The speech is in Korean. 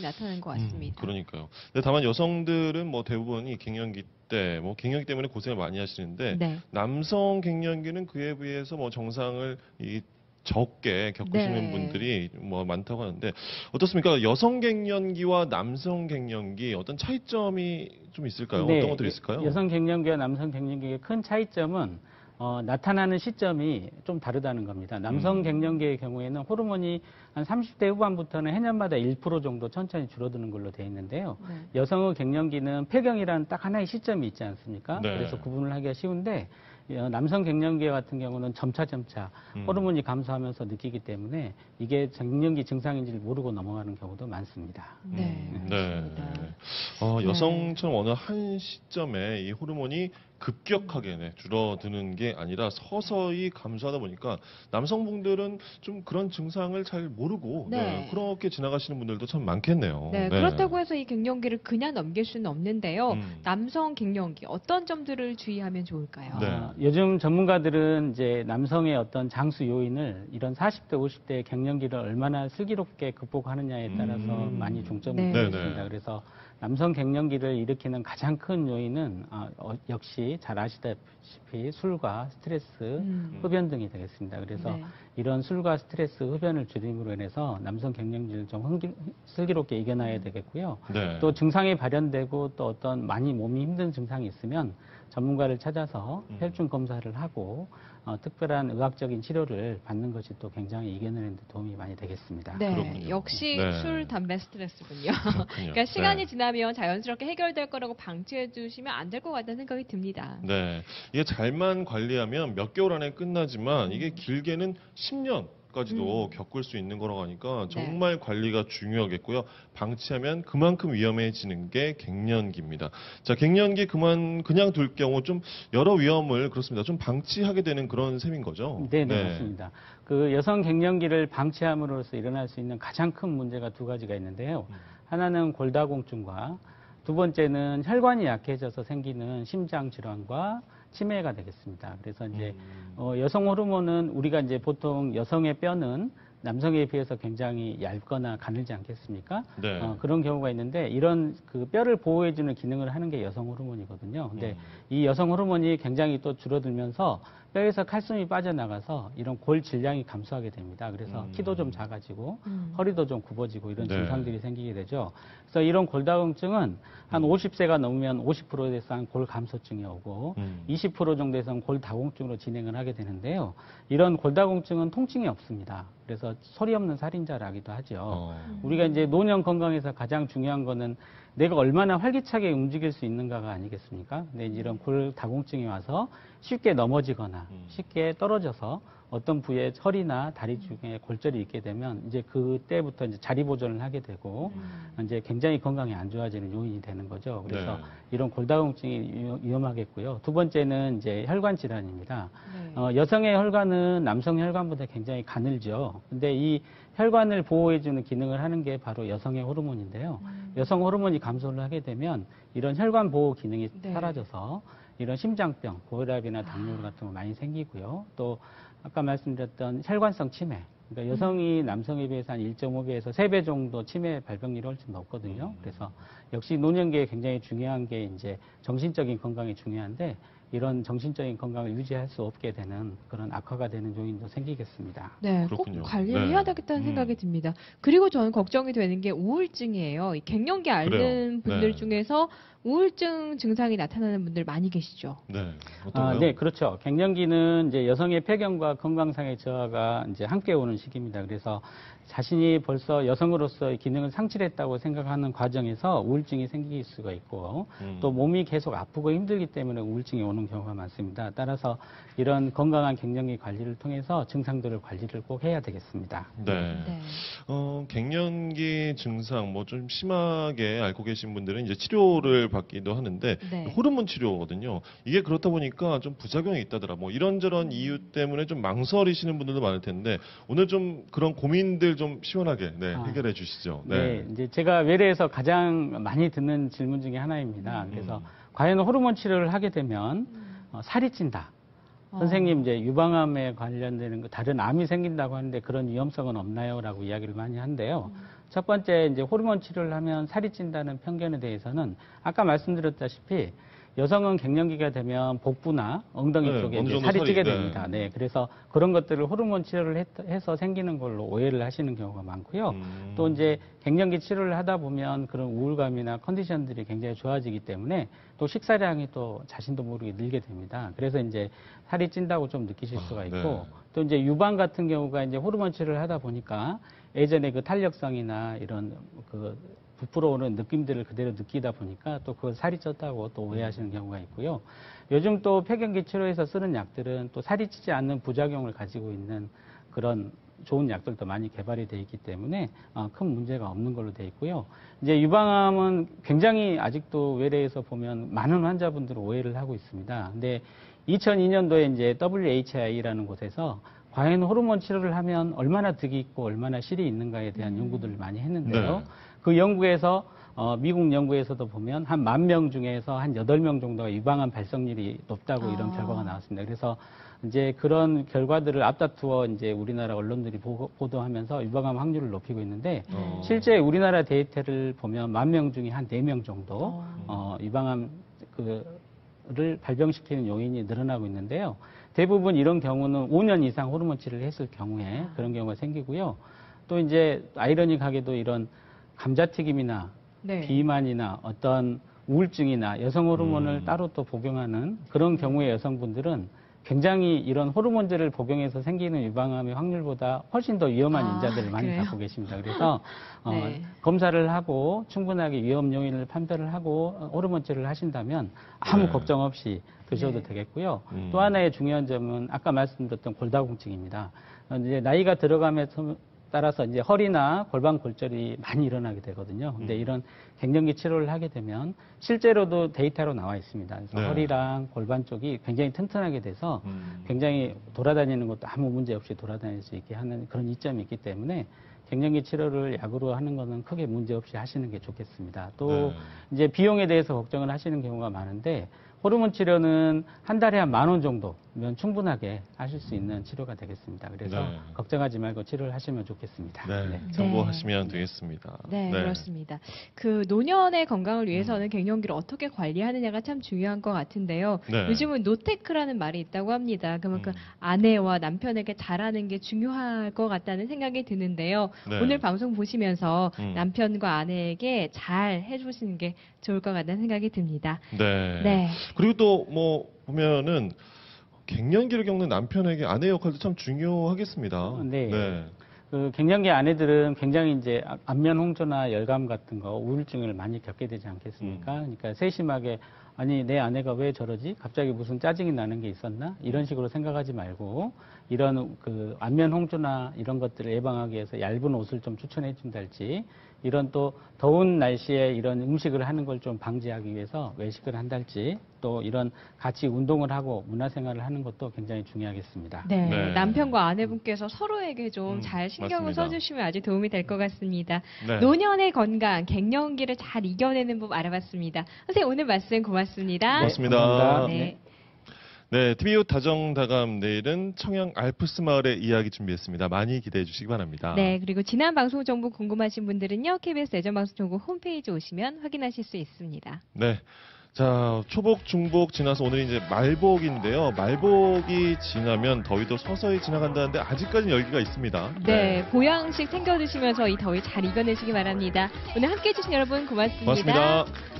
나타나는 것 같습니다. 그러니까요. 근데 다만 여성들은 뭐 대부분이 갱년기 때, 뭐 갱년기 때문에 고생을 많이 하시는데 네. 남성 갱년기는 그에 비해서 뭐 정상을 적게 겪으시는 네. 분들이 뭐 많다고 하는데 어떻습니까? 여성 갱년기와 남성 갱년기 어떤 차이점이 좀 있을까요? 네, 어떤 것들이 있을까요? 여성 갱년기와 남성 갱년기의 큰 차이점은 나타나는 시점이 좀 다르다는 겁니다. 남성 갱년기의 경우에는 호르몬이 한 30대 후반부터는 해년마다 1% 정도 천천히 줄어드는 걸로 되어 있는데요. 네. 여성의 갱년기는 폐경이라는 딱 하나의 시점이 있지 않습니까? 네. 그래서 구분을 하기가 쉬운데 남성 갱년기 같은 경우는 점차 호르몬이 감소하면서 느끼기 때문에 이게 갱년기 증상인지를 모르고 넘어가는 경우도 많습니다. 네. 네. 여성처럼 어느 한 시점에 이 호르몬이 급격하게 줄어드는 게 아니라 서서히 감소하다 보니까 남성분들은 좀 그런 증상을 잘 모르고 네. 그렇게 지나가시는 분들도 참 많겠네요. 네, 그렇다고 해서 이 갱년기를 그냥 넘길 수는 없는데요. 남성 갱년기 어떤 점들을 주의하면 좋을까요? 네. 요즘 전문가들은 이제 남성의 어떤 장수 요인을 이런 40대, 50대 갱년기를 얼마나 슬기롭게 극복하느냐에 따라서 많이 중점을 두고 네. 있습니다. 그래서 남성 갱년기를 일으키는 가장 큰 요인은 역시 잘 아시다시피 술과 스트레스, 흡연 등이 되겠습니다. 그래서 네. 이런 술과 스트레스, 흡연을 줄임으로 인해서 남성 갱년기를 좀 슬기롭게 이겨나야 되겠고요. 네. 또 증상이 발현되고 또 어떤 많이 몸이 힘든 증상이 있으면 전문가를 찾아서 혈중 검사를 하고 특별한 의학적인 치료를 받는 것이 또 굉장히 이겨내는 데 도움이 많이 되겠습니다. 네, 그렇군요. 역시 네. 술, 담배, 스트레스군요. 그렇군요. 그러니까 시간이 네. 지나면 자연스럽게 해결될 거라고 방치해 두시면 안 될 것 같다는 생각이 듭니다. 네. 이게 잘만 관리하면 몇 개월 안에 끝나지만 이게 길게는 10년까지도 겪을 수 있는 거라고 하니까 정말 관리가 중요하겠고요. 방치하면 그만큼 위험해지는 게 갱년기입니다. 자, 갱년기 그냥 둘 경우 좀 여러 위험을 그렇습니다. 좀 방치하게 되는 그런 셈인 거죠. 네, 맞습니다. 그 여성 갱년기를 방치함으로써 일어날 수 있는 가장 큰 문제가 두 가지가 있는데요. 하나는 골다공증과 두 번째는 혈관이 약해져서 생기는 심장 질환과 치매가 되겠습니다. 그래서 이제 여성 호르몬은 우리가 이제 보통 여성의 뼈는 남성에 비해서 굉장히 얇거나 가늘지 않겠습니까? 네. 그런 경우가 있는데 이런 그 뼈를 보호해주는 기능을 하는 게 여성 호르몬이거든요. 근데 이 여성 호르몬이 굉장히 또 줄어들면서 뼈에서 칼슘이 빠져나가서 이런 골 질량이 감소하게 됩니다. 그래서 키도 좀 작아지고 허리도 좀 굽어지고 이런 네. 증상들이 생기게 되죠. 그래서 이런 골다공증은 한 50세가 넘으면 50%에 대한 골 감소증이 오고 20% 정도에서는 골다공증으로 진행을 하게 되는데요. 이런 골다공증은 통증이 없습니다. 그래서 소리 없는 살인자라기도 하죠. 우리가 이제 노년 건강에서 가장 중요한 거는 내가 얼마나 활기차게 움직일 수 있는가가 아니겠습니까? 근데 이런 골다공증이 와서 쉽게 넘어지거나 쉽게 떨어져서 어떤 부위에 허리나 다리 중에 골절이 있게 되면 이제 그때부터 이제 자리 보존을 하게 되고 이제 굉장히 건강이 안 좋아지는 요인이 되는 거죠. 그래서 네. 이런 골다공증이 위험하겠고요. 두 번째는 이제 혈관 질환입니다. 네. 여성의 혈관은 남성 혈관보다 굉장히 가늘죠. 근데 이 혈관을 보호해주는 기능을 하는 게 바로 여성의 호르몬인데요. 여성 호르몬이 감소를 하게 되면 이런 혈관 보호 기능이 네. 사라져서 이런 심장병, 고혈압이나 당뇨 같은 거 많이 생기고요. 또 아까 말씀드렸던 혈관성 치매. 그러니까 여성이 남성에 비해서 한 1.5배에서 3배 정도 치매 발병률이 훨씬 높거든요. 그래서 역시 노년기에 굉장히 중요한 게 이제 정신적인 건강이 중요한데 이런 정신적인 건강을 유지할 수 없게 되는 그런 악화가 되는 요인도 생기겠습니다. 네, 그렇군요. 꼭 관리를 네. 해야 되겠다는 생각이 듭니다. 그리고 저는 걱정이 되는 게 우울증이에요. 이 갱년기 앓는 그래요. 분들 네. 중에서 우울증 증상이 나타나는 분들 많이 계시죠. 네. 어떤가요? 네, 그렇죠. 갱년기는 이제 여성의 폐경과 건강상의 저하가 이제 함께 오는 시기입니다. 그래서 자신이 벌써 여성으로서의 기능을 상실했다고 생각하는 과정에서 우울증이 생길 수가 있고 또 몸이 계속 아프고 힘들기 때문에 우울증이 오는 경우가 많습니다. 따라서 이런 건강한 갱년기 관리를 통해서 증상들을 관리를 꼭 해야 되겠습니다. 네. 네. 갱년기 증상 뭐 좀 심하게 앓고 계신 분들은 이제 치료를 받기도 하는데 네. 호르몬 치료거든요. 이게 그렇다 보니까 좀 부작용이 있다더라. 뭐 이런저런 이유 때문에 좀 망설이시는 분들도 많을 텐데 오늘 좀 그런 고민들 좀 시원하게 해결해 주시죠. 네, 이제 제가 외래에서 가장 많이 듣는 질문 중에 하나입니다. 그래서 과연 호르몬 치료를 하게 되면 살이 찐다. 선생님 이제 유방암에 관련되는 거 다른 암이 생긴다고 하는데 그런 위험성은 없나요? 라고 이야기를 많이 한대요. 첫 번째 이제 호르몬 치료를 하면 살이 찐다는 편견에 대해서는 아까 말씀드렸다시피 여성은 갱년기가 되면 복부나 엉덩이 네, 쪽에 어느 이제 정도 살이 찌게 네. 됩니다. 네, 그래서 그런 것들을 호르몬 치료를 해서 생기는 걸로 오해를 하시는 경우가 많고요. 또 이제 갱년기 치료를 하다 보면 그런 우울감이나 컨디션들이 굉장히 좋아지기 때문에 또 식사량이 또 자신도 모르게 늘게 됩니다. 그래서 이제 살이 찐다고 좀 느끼실 수가 있고 네. 또 이제 유방 같은 경우가 이제 호르몬 치료를 하다 보니까 예전에 그 탄력성이나 이런 그 부풀어 오는 느낌들을 그대로 느끼다 보니까 또 그걸 살이 쪘다고 또 오해하시는 경우가 있고요. 요즘 또 폐경기 치료에서 쓰는 약들은 또 살이 찌지 않는 부작용을 가지고 있는 그런 좋은 약들도 많이 개발이 돼 있기 때문에 큰 문제가 없는 걸로 돼 있고요. 이제 유방암은 굉장히 아직도 외래에서 보면 많은 환자분들은 오해를 하고 있습니다. 근데 2002년도에 이제 WHI라는 곳에서 과연 호르몬 치료를 하면 얼마나 득이 있고 얼마나 실이 있는가에 대한 연구들을 많이 했는데요. 네. 그 연구에서 미국 연구에서도 보면 한 10,000명 중에서 한 8명 정도가 유방암 발생률이 높다고 이런 결과가 나왔습니다. 그래서 이제 그런 결과들을 앞다투어 이제 우리나라 언론들이 보도하면서 유방암 확률을 높이고 있는데 실제 우리나라 데이터를 보면 10,000명 중에 한 4명 정도 유방암 를 발병시키는 요인이 늘어나고 있는데요. 대부분 이런 경우는 5년 이상 호르몬 치료를 했을 경우에 그런 경우가 생기고요. 또 이제 아이러니하게도 이런 감자튀김이나 네. 비만이나 어떤 우울증이나 여성 호르몬을 따로 또 복용하는 그런 경우의 여성분들은 굉장히 이런 호르몬제를 복용해서 생기는 유방암의 확률보다 훨씬 더 위험한 인자들을 많이 그래요? 갖고 계십니다. 그래서 네. 검사를 하고 충분하게 위험 요인을 판별을 하고 호르몬제를 하신다면 아무 네. 걱정 없이 드셔도 네. 되겠고요. 또 하나의 중요한 점은 아까 말씀드렸던 골다공증입니다. 이제 나이가 들어가면서 따라서 이제 허리나 골반 골절이 많이 일어나게 되거든요. 근데 이런 갱년기 치료를 하게 되면 실제로도 데이터로 나와 있습니다. 그래서 네. 허리랑 골반 쪽이 굉장히 튼튼하게 돼서 굉장히 돌아다니는 것도 아무 문제 없이 돌아다닐 수 있게 하는 그런 이점이 있기 때문에 갱년기 치료를 약으로 하는 것은 크게 문제 없이 하시는 게 좋겠습니다. 또 네. 이제 비용에 대해서 걱정을 하시는 경우가 많은데 호르몬 치료는 한 달에 한 10,000원 정도면 충분하게 하실 수 있는 치료가 되겠습니다. 그래서 네. 걱정하지 말고 치료를 하시면 좋겠습니다. 네, 참고하시면 되겠습니다. 네, 그렇습니다. 그 노년의 건강을 위해서는 갱년기를 어떻게 관리하느냐가 참 중요한 것 같은데요. 네. 요즘은 노테크라는 말이 있다고 합니다. 그만큼 아내와 남편에게 잘하는 게 중요할 것 같다는 생각이 드는데요. 네. 오늘 방송 보시면서 남편과 아내에게 잘 해주시는 게 좋을 것 같다는 생각이 듭니다. 네. 네. 그리고 또 뭐 보면은 갱년기를 겪는 남편에게 아내 역할도 참 중요하겠습니다. 네. 그 갱년기 아내들은 굉장히 이제 안면 홍조나 열감 같은 거 우울증을 많이 겪게 되지 않겠습니까? 그러니까 세심하게 아니 내 아내가 왜 저러지? 갑자기 무슨 짜증이 나는 게 있었나? 이런 식으로 생각하지 말고 이런 그 안면 홍조나 이런 것들을 예방하기 위해서 얇은 옷을 좀 추천해 준달지 이런 또 더운 날씨에 이런 음식을 하는 걸 좀 방지하기 위해서 외식을 한달지 또 이런 같이 운동을 하고 문화생활을 하는 것도 굉장히 중요하겠습니다. 네, 네. 남편과 아내분께서 서로에게 좀 잘 신경을 맞습니다. 써주시면 아주 도움이 될 것 같습니다. 네. 노년의 건강, 갱년기를 잘 이겨내는 법 알아봤습니다. 선생님 오늘 말씀 고맙습니다. 고맙습니다. 감사합니다. 네. 네, TVO 다정다감 내일은 청양 알프스 마을의 이야기 준비했습니다. 많이 기대해 주시기 바랍니다. 네, 그리고 지난 방송 정보 궁금하신 분들은요, KBS 대전방송정보 홈페이지 오시면 확인하실 수 있습니다. 네. 자, 초복, 중복 지나서 오늘 이제 말복인데요. 말복이 지나면 더위도 서서히 지나간다는데 아직까지는 열기가 있습니다. 네, 보양식 챙겨 드시면서 이 더위 잘 이겨내시기 바랍니다. 오늘 함께 해주신 여러분 고맙습니다. 고맙습니다.